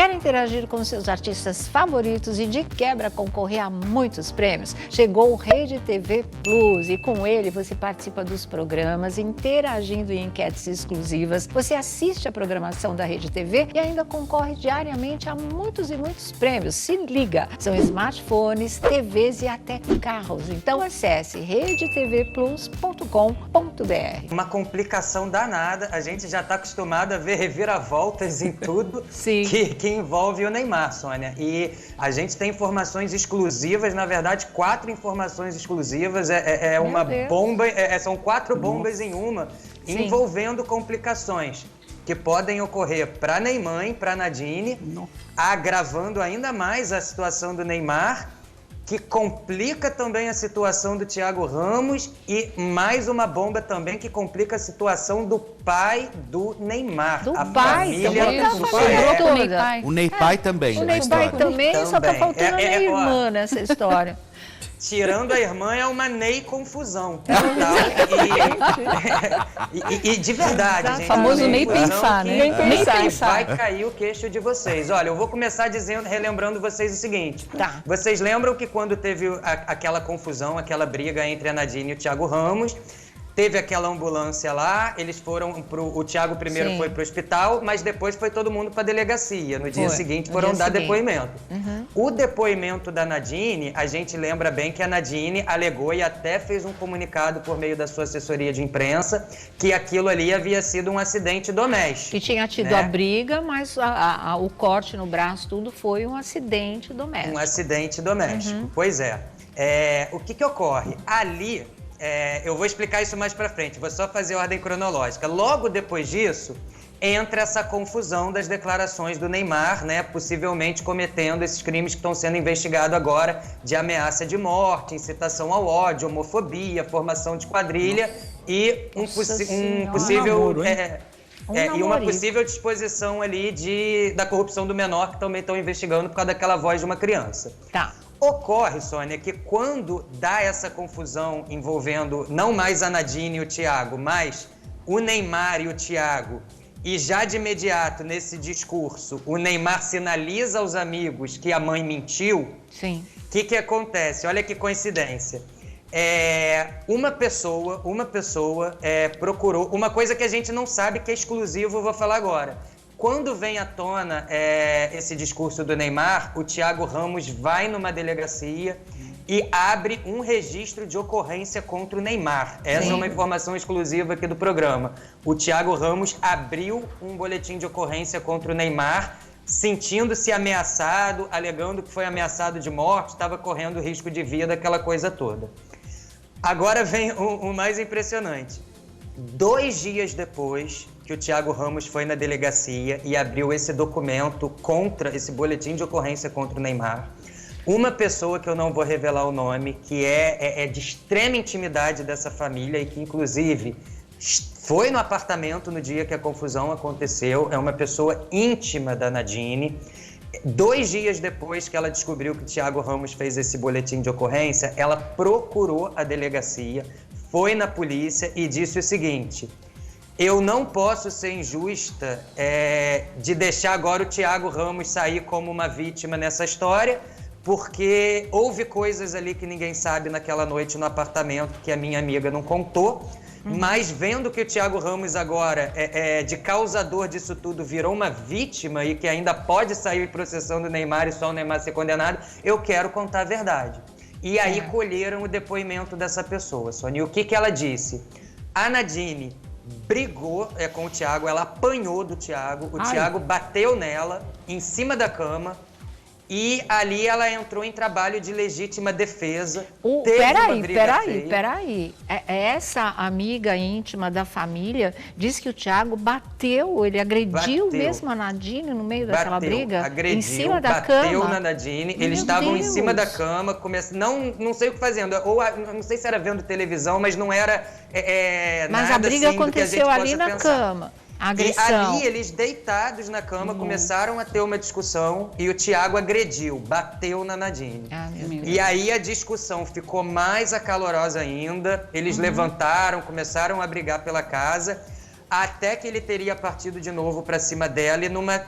Quer interagir com seus artistas favoritos e de quebra concorrer a muitos prêmios? Chegou o Rede TV Plus e com ele você participa dos programas, interagindo em enquetes exclusivas, você assiste a programação da Rede TV e ainda concorre diariamente a muitos e muitos prêmios. Se liga! São smartphones, TVs e até carros. Então acesse redetvplus.com.br. Uma complicação danada, a gente já está acostumado a ver reviravoltas em tudo que envolve o Neymar, Sônia. E a gente tem informações exclusivas, na verdade 4 informações exclusivas, uma bomba, são 4 bombas em uma, envolvendo complicações que podem ocorrer para Neymar e para Nadine, agravando ainda mais a situação do Neymar, que complica também a situação do Thiago Ramos e mais uma bomba também que complica a situação do pai do Neymar. Do pai, família toda. O Neypai também, o Neypai também, só tá faltando a minha irmã nessa história. Tirando a irmã, é uma Ney confusão. E de verdade, gente. O famoso nem pensar, né? Nem pensar. Vai cair o queixo de vocês. Olha, eu vou começar relembrando vocês o seguinte. Vocês lembram que quando teve aquela confusão, aquela briga entre a Nadine e o Thiago Ramos, teve aquela ambulância lá, eles foram o Thiago primeiro foi pro hospital, mas depois foi todo mundo pra delegacia. No dia seguinte foram dar depoimento. O depoimento da Nadine, a gente lembra bem que a Nadine alegou e até fez um comunicado por meio da sua assessoria de imprensa que aquilo ali havia sido um acidente doméstico. Que tinha tido a briga, mas o corte no braço, tudo foi um acidente doméstico. Um acidente doméstico, pois é. O que ocorre? Ali... eu vou explicar isso mais pra frente, vou só fazer ordem cronológica. Logo depois disso, entra essa confusão das declarações do Neymar, né, possivelmente cometendo esses crimes que estão sendo investigados agora de ameaça de morte, incitação ao ódio, homofobia, formação de quadrilha e uma possível disposição ali da corrupção do menor que também estão investigando por causa daquela voz de uma criança. Ocorre, Sônia, que quando dá essa confusão envolvendo não mais a Nadine e o Thiago, mas o Neymar e o Thiago, e já de imediato, nesse discurso, o Neymar sinaliza aos amigos que a mãe mentiu, o que acontece? Olha que coincidência. Uma pessoa procurou, uma coisa que a gente não sabe que é exclusivo, eu vou falar agora. Quando vem à tona esse discurso do Neymar, o Thiago Ramos vai numa delegacia e abre um registro de ocorrência contra o Neymar. Essa é uma informação exclusiva aqui do programa. O Thiago Ramos abriu um boletim de ocorrência contra o Neymar, sentindo-se ameaçado, alegando que foi ameaçado de morte, estava correndo risco de vida, aquela coisa toda. Agora vem o mais impressionante. 2 dias depois que o Thiago Ramos foi na delegacia e abriu esse documento esse boletim de ocorrência contra o Neymar, uma pessoa que eu não vou revelar o nome, que é de extrema intimidade dessa família e que, inclusive, foi no apartamento no dia que a confusão aconteceu, é uma pessoa íntima da Nadine. 2 dias depois que ela descobriu que o Thiago Ramos fez esse boletim de ocorrência, ela procurou a delegacia, foi na polícia e disse o seguinte: eu não posso ser injusta de deixar agora o Thiago Ramos sair como uma vítima nessa história, porque houve coisas ali que ninguém sabe naquela noite no apartamento que a minha amiga não contou, mas vendo que o Thiago Ramos agora, de causador disso tudo, virou uma vítima e que ainda pode sair processando o Neymar e só o Neymar ser condenado, eu quero contar a verdade. E aí colheram o depoimento dessa pessoa, Sônia. E o que ela disse? A Nadine brigou com o Thiago, ela apanhou do Thiago, o Thiago bateu nela, em cima da cama, e ali ela entrou em trabalho de legítima defesa. Peraí. Essa amiga íntima da família disse que o Thiago bateu, ele agrediu mesmo a Nadine no meio daquela briga? Agrediu, em cima da cama? Bateu na Nadine, eles estavam em cima da cama, não sei o que fazendo, ou não sei se era vendo televisão, mas não era mas nada a briga assim aconteceu ali na cama. Agressão. E ali, eles deitados na cama, começaram a ter uma discussão e o Thiago agrediu, bateu na Nadine. E aí a discussão ficou mais acalorosa ainda, eles levantaram, começaram a brigar pela casa. até que ele teria partido de novo para cima dela e numa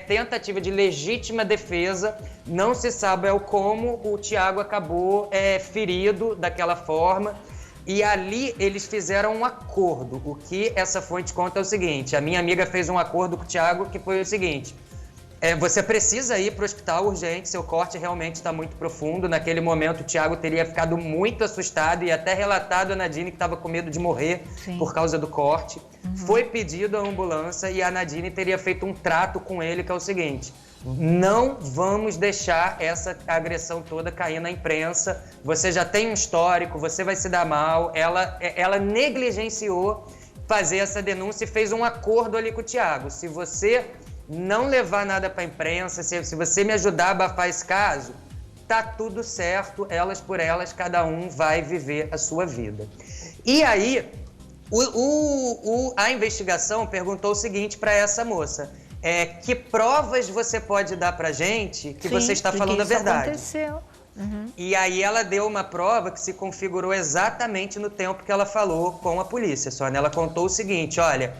tentativa de legítima defesa, não se sabe como o Thiago acabou ferido daquela forma. E ali eles fizeram um acordo. O que essa fonte conta é o seguinte: a minha amiga fez um acordo com o Thiago que foi o seguinte: você precisa ir para o hospital urgente, seu corte realmente está muito profundo. Naquele momento o Thiago teria ficado muito assustado e até relatado a Nadine que estava com medo de morrer por causa do corte. Foi pedido a ambulância e a Nadine teria feito um trato com ele, que é o seguinte: não vamos deixar essa agressão toda cair na imprensa, você já tem um histórico, você vai se dar mal. Ela negligenciou fazer essa denúncia e fez um acordo ali com o Thiago: se você não levar nada para a imprensa, se você me ajudar a abafar esse caso, tá tudo certo, elas por elas, cada um vai viver a sua vida. E aí, a investigação perguntou o seguinte para essa moça: que provas você pode dar pra gente que você está falando a verdade? Aconteceu. E aí ela deu uma prova que se configurou exatamente no tempo que ela falou com a polícia, Sônia. Ela contou o seguinte: olha,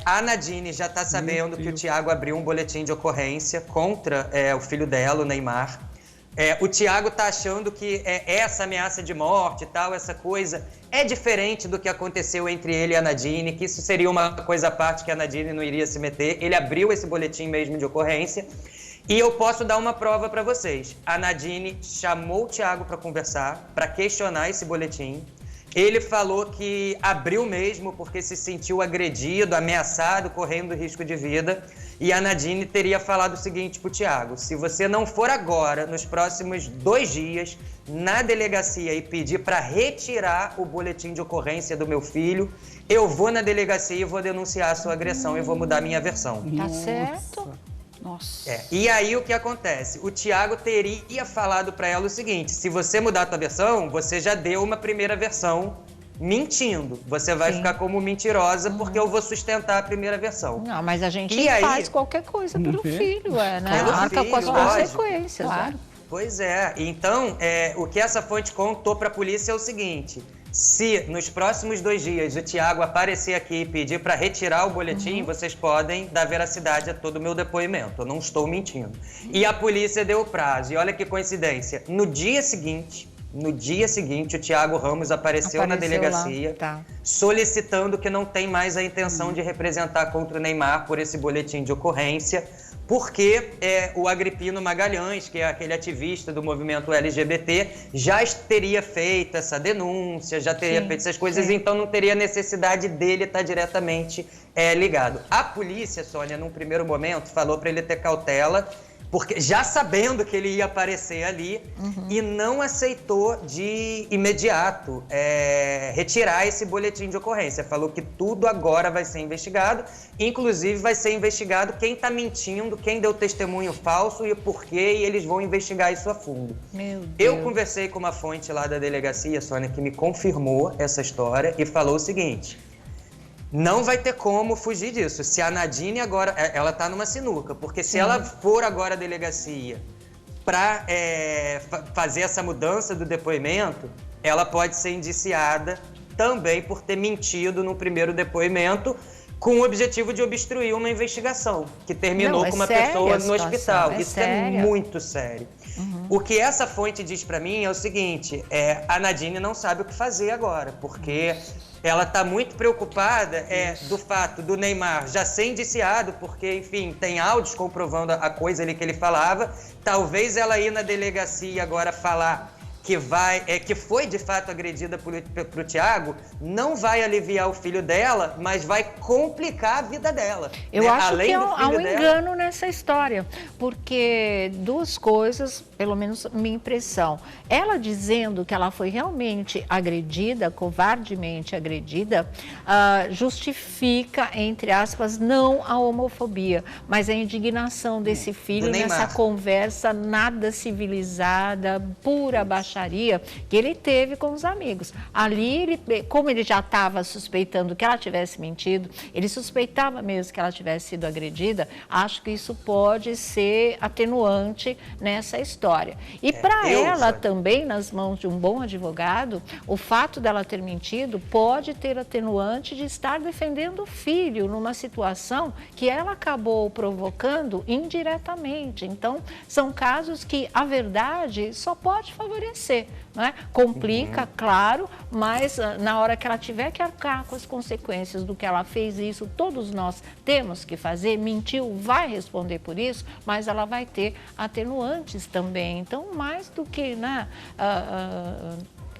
a Nadine já está sabendo que o Thiago abriu um boletim de ocorrência contra o filho dela, o Neymar. O Thiago está achando que essa ameaça de morte e tal, essa coisa, é diferente do que aconteceu entre ele e a Nadine, que isso seria uma coisa à parte que a Nadine não iria se meter. Ele abriu esse boletim mesmo de ocorrência. E eu posso dar uma prova para vocês. A Nadine chamou o Thiago para conversar, para questionar esse boletim. Ele falou que abriu mesmo porque se sentiu agredido, ameaçado, correndo risco de vida. E a Nadine teria falado o seguinte pro Thiago: se você não for agora, nos próximos 2 dias, na delegacia e pedir para retirar o boletim de ocorrência do meu filho, eu vou na delegacia e vou denunciar a sua agressão e vou mudar minha versão. Tá certo? Nossa. E aí o que acontece? O Thiago teria falado para ela o seguinte: se você mudar a tua versão, você já deu uma primeira versão mentindo. Você vai ficar como mentirosa porque eu vou sustentar a primeira versão. Não, mas a gente faz qualquer coisa pelo filho, né? Arca com as consequências. Claro. Pois é. Então, o que essa fonte contou para a polícia é o seguinte: se nos próximos 2 dias o Thiago aparecer aqui e pedir para retirar o boletim, vocês podem dar veracidade a todo o meu depoimento. Eu não estou mentindo. E a polícia deu o prazo. E olha que coincidência. No dia seguinte, o Thiago Ramos apareceu na delegacia solicitando que não tem mais a intenção de representar contra o Neymar por esse boletim de ocorrência, porque o Agripino Magalhães, que é aquele ativista do movimento LGBT, já teria feito essa denúncia, já teria feito essas coisas, então não teria necessidade dele estar diretamente ligado. A polícia, Sônia, num primeiro momento, falou para ele ter cautela, porque já sabendo que ele ia aparecer ali, e não aceitou de imediato retirar esse boletim de ocorrência. Falou que tudo agora vai ser investigado, inclusive vai ser investigado quem está mentindo, quem deu testemunho falso e por quê, e eles vão investigar isso a fundo. Meu Deus. Eu conversei com uma fonte lá da delegacia, Sônia, que me confirmou essa história e falou o seguinte: não vai ter como fugir disso. Se a Nadine agora... ela está numa sinuca, porque se ela for agora à delegacia para fazer essa mudança do depoimento, ela pode ser indiciada também por ter mentido no primeiro depoimento, com o objetivo de obstruir uma investigação que terminou com uma pessoa no hospital. Isso é muito sério. O que essa fonte diz para mim é o seguinte: a Nadine não sabe o que fazer agora, porque ela está muito preocupada do fato do Neymar já ser indiciado, porque, enfim, tem áudios comprovando a coisa ali que ele falava. Talvez ela ir na delegacia agora falar que foi de fato agredida pro Thiago, não vai aliviar o filho dela, mas vai complicar a vida dela. Eu acho que há um engano nessa história, porque 2 coisas, pelo menos minha impressão. Ela dizendo que ela foi realmente agredida, covardemente agredida, justifica, entre aspas, não a homofobia, mas a indignação desse filho nessa conversa nada civilizada, pura baixaria baixaria que ele teve com os amigos. Ali, como ele já estava suspeitando que ela tivesse mentido, ele suspeitava mesmo que ela tivesse sido agredida, acho que isso pode ser atenuante nessa história. E para ela também, nas mãos de um bom advogado, o fato dela ter mentido pode ter atenuante de estar defendendo o filho numa situação que ela acabou provocando indiretamente. Então, são casos que a verdade só pode favorecer, não é? Complica, claro, mas na hora que ela tiver que arcar com as consequências do que ela fez, isso todos nós temos que fazer, mentiu, vai responder por isso, mas ela vai ter atenuantes também. Então, mais do que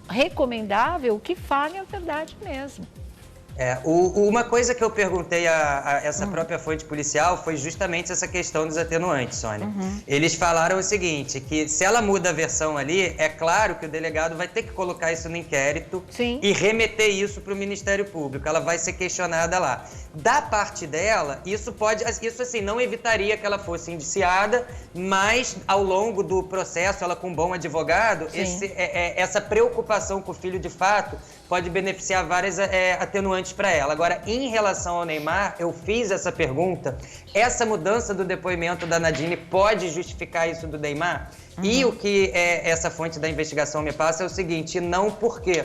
recomendável, que fale a verdade mesmo. Uma coisa que eu perguntei a essa própria fonte policial foi justamente essa questão dos atenuantes, Sônia. Eles falaram o seguinte, que se ela muda a versão ali, é claro que o delegado vai ter que colocar isso no inquérito e remeter isso para o Ministério Público. Ela vai ser questionada lá. Da parte dela, isso assim, não evitaria que ela fosse indiciada, mas ao longo do processo, ela com um bom advogado, essa preocupação com o filho de fato pode beneficiar várias atenuantes para ela. Agora, em relação ao Neymar, eu fiz essa pergunta. Essa mudança do depoimento da Nadine pode justificar isso do Neymar? E o que essa fonte da investigação me passa é o seguinte, não porque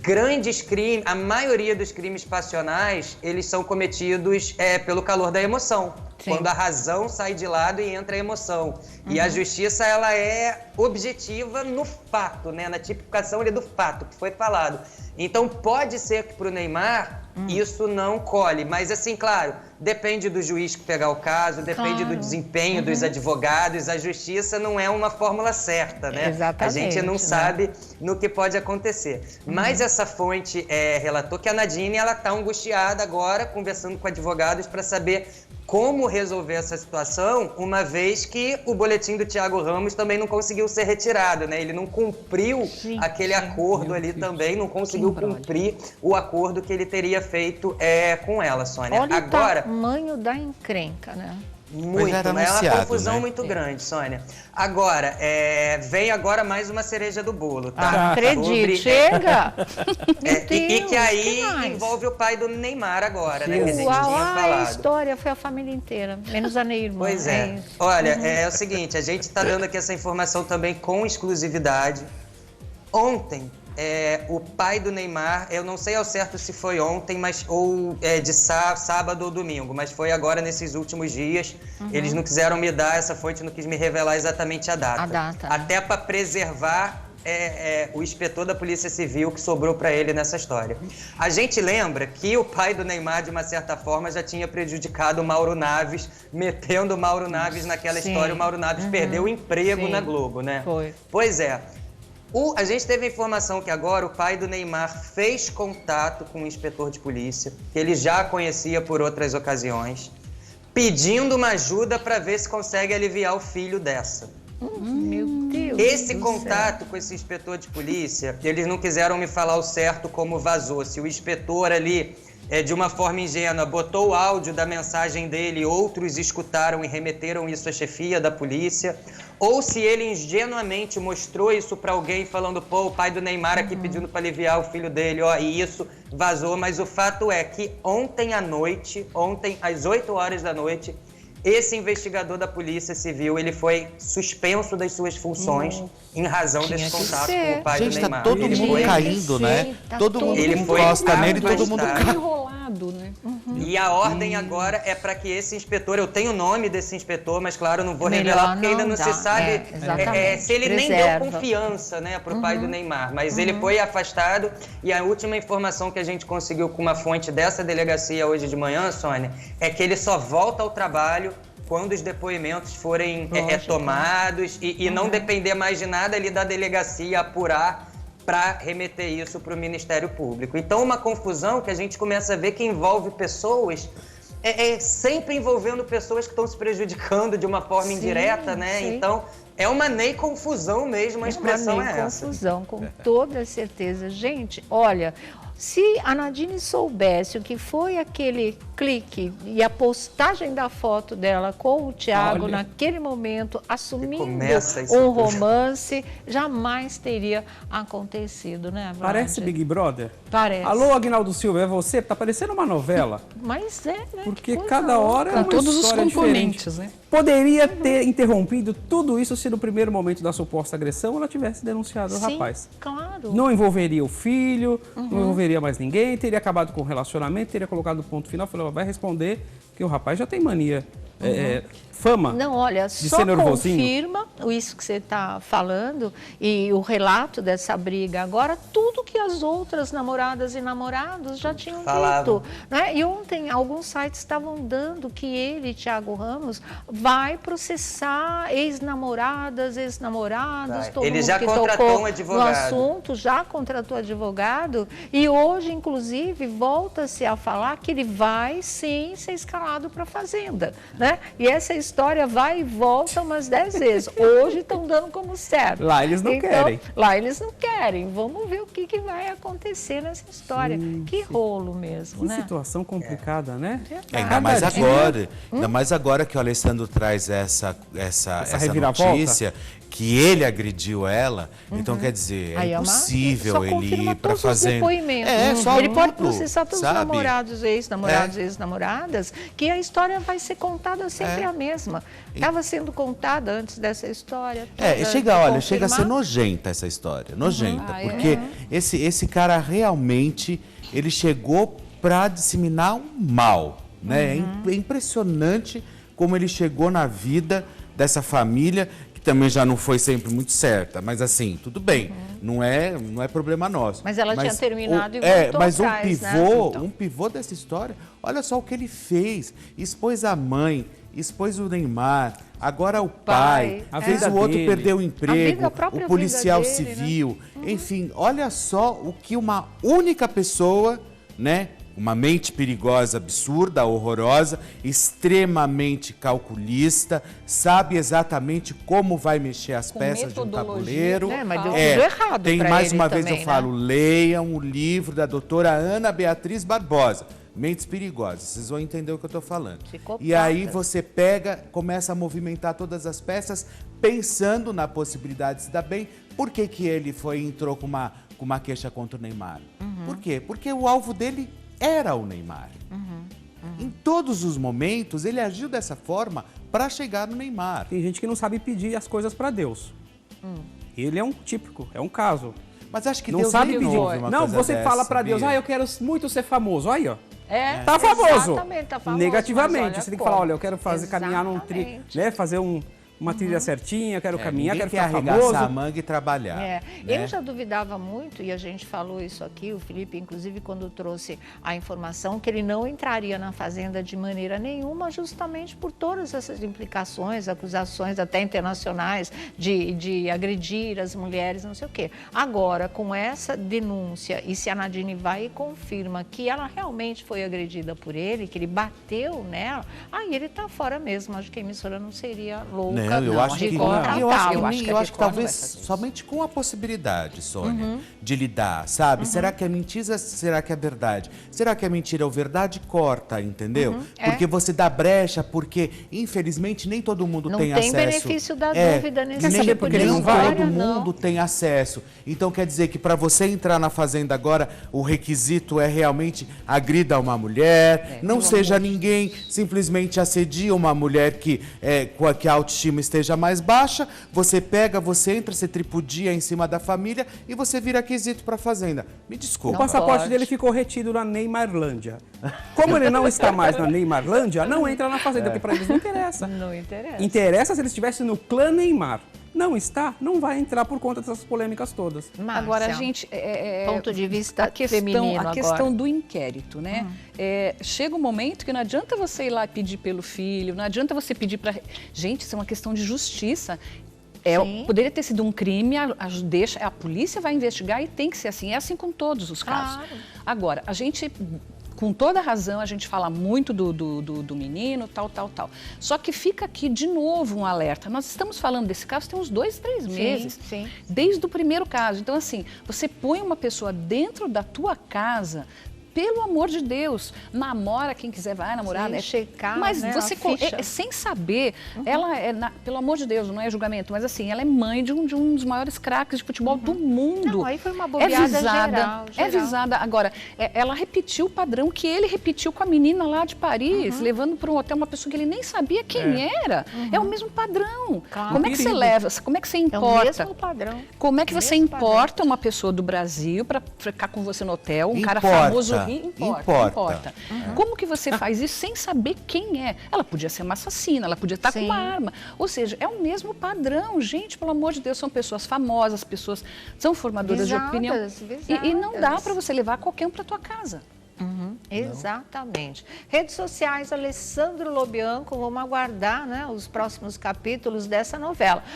grandes crimes, a maioria dos crimes passionais, eles são cometidos pelo calor da emoção. Quando a razão sai de lado e entra a emoção. E a justiça, ela é objetiva no fato, né? Na tipificação ali do fato que foi falado. Então, pode ser que para o Neymar isso não colhe. Mas, assim, claro, depende do juiz que pegar o caso, depende do desempenho dos advogados. A justiça não é uma fórmula certa, né? Exatamente, a gente não sabe no que pode acontecer. Mas essa fonte relatou que a Nadine, ela está angustiada agora, conversando com advogados para saber como resolver essa situação, uma vez que o boletim do Thiago Ramos também não conseguiu ser retirado, né? Ele não cumpriu aquele acordo ali também, não conseguiu cumprir o acordo que ele teria feito com ela, Sônia. Olha agora, o tamanho da encrenca, né? Muito, é uma confusão muito grande, Sônia. Agora, vem agora mais uma cereja do bolo, tá? Acredite, chega! E que aí envolve o pai do Neymar agora, né? Que a gente tinha falado. A história foi a família inteira, menos a Neymar. Pois é. Olha, é o seguinte, a gente está dando aqui essa informação também com exclusividade. Ontem, o pai do Neymar, eu não sei ao certo se foi ontem, ou de sábado ou domingo, mas foi agora nesses últimos dias. Eles não quiseram me dar, essa fonte não quis me revelar exatamente a data. Até para preservar o inspetor da Polícia Civil que sobrou para ele nessa história. A gente lembra que o pai do Neymar, de uma certa forma, já tinha prejudicado o Mauro Naves, metendo o Mauro Naves naquela história. O Mauro Naves perdeu o emprego na Globo, né? Foi. Pois é. A gente teve a informação que agora o pai do Neymar fez contato com o inspetor de polícia, que ele já conhecia por outras ocasiões, pedindo uma ajuda para ver se consegue aliviar o filho dessa. Meu Deus. Esse contato com esse inspetor de polícia, eles não quiseram me falar o certo como vazou. Se o inspetor ali, de uma forma ingênua, botou o áudio da mensagem dele, outros escutaram e remeteram isso à chefia da polícia, ou se ele ingenuamente mostrou isso para alguém falando, pô, o pai do Neymar aqui pedindo para aliviar o filho dele, e isso vazou. Mas o fato é que ontem à noite, às 8 horas da noite, esse investigador da Polícia Civil, ele foi suspenso das suas funções em razão desse contato com o pai do Neymar. Tá todo mundo caindo, né? Todo mundo encosta nele e todo mundo cai. Enrolado, né? E a ordem agora é para que esse inspetor, eu tenho o nome desse inspetor, mas claro, não vou revelar, porque ainda não se sabe se ele nem deu confiança, né, para o pai do Neymar. Mas ele foi afastado, e a última informação que a gente conseguiu com uma fonte dessa delegacia hoje de manhã, Sônia, é que ele só volta ao trabalho quando os depoimentos forem tomados e não depender mais de nada ali da delegacia apurar para remeter isso para o Ministério Público. Então, uma confusão que a gente começa a ver que envolve pessoas, sempre envolvendo pessoas que estão se prejudicando de uma forma indireta, né? Sim. Então, é uma nem confusão mesmo, a expressão é essa. Confusão, com toda certeza. Gente, olha, Se a Nadine soubesse o que foi aquele clique e a postagem da foto dela com o Thiago naquele momento, assumindo um romance, jamais teria acontecido, né, Vlad? Parece Big Brother? Parece. Alô, Aguinaldo Silva, é você? Tá parecendo uma novela. Mas é, né? Porque cada hora é uma todos história os componentes, diferente. né? Poderia ter interrompido tudo isso se no primeiro momento da suposta agressão ela tivesse denunciado o rapaz. Claro. Não envolveria o filho, não envolveria mais ninguém, teria acabado com o relacionamento, teria colocado o ponto final, falou, vai responder que o rapaz já tem mania, fama. Não, olha, só confirma isso que você está falando e o relato dessa briga agora, tudo que as outras namoradas e namorados já tinham dito. Né? E ontem alguns sites estavam dando que ele, Thiago Ramos, vai processar ex-namoradas, ex-namorados, todo ele mundo já que contratou tocou um advogado. no assunto, já contratou advogado e hoje, inclusive, volta-se a falar que ele vai sim ser escalado para a Fazenda, né? E essa história vai e volta umas 10 vezes. Hoje estão dando como certo. Lá eles não querem. Lá eles não querem. Vamos ver o que vai acontecer nessa história. Que rolo mesmo, que né? Que situação complicada, né? Ainda mais agora que o Alessandro traz essa notícia que ele agrediu ela, então quer dizer, é impossível ele ir para fazenda. Ele pode processar todos os namorados, ex-namorados, ex-namoradas, que a história vai ser contada sempre a mesma. Estava sendo contada antes dessa história. Chega a ser nojenta essa história, nojenta, porque esse cara realmente, ele chegou para disseminar um mal, né? É impressionante como ele chegou na vida dessa família, também já não foi sempre muito certa, mas assim, tudo bem, não é problema nosso. Mas ela tinha terminado e voltou mas atrás, um pivô dessa história, olha só o que ele fez, expôs a mãe, expôs o Neymar, agora o pai, fez o outro perder o emprego, o policial civil, enfim, olha só o que uma única pessoa, né? Uma mente perigosa, absurda, horrorosa, extremamente calculista, sabe exatamente como vai mexer as peças de um tabuleiro. Mas deu tudo errado. Tem mais uma vez eu falo, leiam o livro da doutora Ana Beatriz Barbosa, Mentes Perigosas, vocês vão entender o que eu estou falando. E aí você pega, começa a movimentar todas as peças, pensando na possibilidade de se dar bem. Por que ele entrou com uma queixa contra o Neymar? Por quê? Porque o alvo dele era o Neymar. Em todos os momentos, ele agiu dessa forma para chegar no Neymar. Tem gente que não sabe pedir as coisas para Deus. Ele é um típico, é um caso. Mas acho que não Deus sabe pedir. Não, você fala para Deus, eu quero muito ser famoso. Aí, ó. Tá famoso. Tá famoso. Negativamente. Você tem que falar, olha, eu quero caminhar num trilho, né? Fazer uma trilha certinha, quero caminhar, quero ficar famoso. Arregaçar a manga e trabalhar. Né? Eu já duvidava muito, e a gente falou isso aqui, o Felipe, inclusive, quando trouxe a informação, que ele não entraria na Fazenda de maneira nenhuma, justamente por todas essas implicações, acusações até internacionais de agredir as mulheres, não sei o quê. Agora, com essa denúncia, e se a Nadine vai e confirma que ela realmente foi agredida por ele, que ele bateu nela, aí ele está fora mesmo. Acho que a emissora não seria louca. Eu acho que talvez somente com a possibilidade, Sônia, de lidar, sabe? Será que é mentira, será que é verdade? Será que é mentira ou verdade? Corta, entendeu? Porque você dá brecha, porque infelizmente nem todo mundo tem acesso. Não tem benefício da dúvida nesse tipo de história, todo mundo tem acesso. Então quer dizer que para você entrar na Fazenda agora, o requisito é realmente agrida uma mulher, não seja ninguém, simplesmente assedie uma mulher que a autoestima esteja mais baixa, você pega, você entra, você tripudia em cima da família e você vira quesito para a Fazenda. Me desculpa. O passaporte dele ficou retido na Neymarlândia. Como ele não está mais na Neymarlândia, não entra na Fazenda, porque para eles não interessa. Não interessa. Interessa se ele estivesse no clã Neymar. Não está, não vai entrar por conta dessas polêmicas todas. Márcia, agora, a gente... ponto de vista feminino agora. A questão do inquérito, né? Chega um momento que não adianta você ir lá e pedir pelo filho, não adianta você pedir para... Gente, isso é uma questão de justiça. Poderia ter sido um crime, a polícia vai investigar e tem que ser assim. É assim com todos os casos. Agora, a gente... com toda razão, a gente fala muito do menino, tal. Só que fica aqui de novo um alerta. Nós estamos falando desse caso tem uns 2, 3 meses. Sim. Desde o primeiro caso. Então, assim, você põe uma pessoa dentro da tua casa, pelo amor de Deus, namora quem quiser, vai namorar, né? Checar, mas né, você, sem saber, ela pelo amor de Deus, não é julgamento, mas assim, ela é mãe de um dos maiores craques de futebol do mundo. Não, aí foi uma bobeada geral. É visada. Agora, ela repetiu o padrão que ele repetiu com a menina lá de Paris, levando para um hotel uma pessoa que ele nem sabia quem era. É o mesmo padrão. Claro. Como é que você leva? Como é que você importa? É o mesmo padrão. Como é que você importa uma pessoa do Brasil para ficar com você no hotel, cara famoso? Importa. Como que você faz isso sem saber quem é? Ela podia ser uma assassina, ela podia estar com uma arma. Ou seja, é o mesmo padrão. Gente, pelo amor de Deus, são pessoas famosas, pessoas são formadoras de opinião. E não dá para você levar qualquer um para tua casa. Exatamente. Redes sociais, Alessandro Lobianco, vamos aguardar, né, os próximos capítulos dessa novela.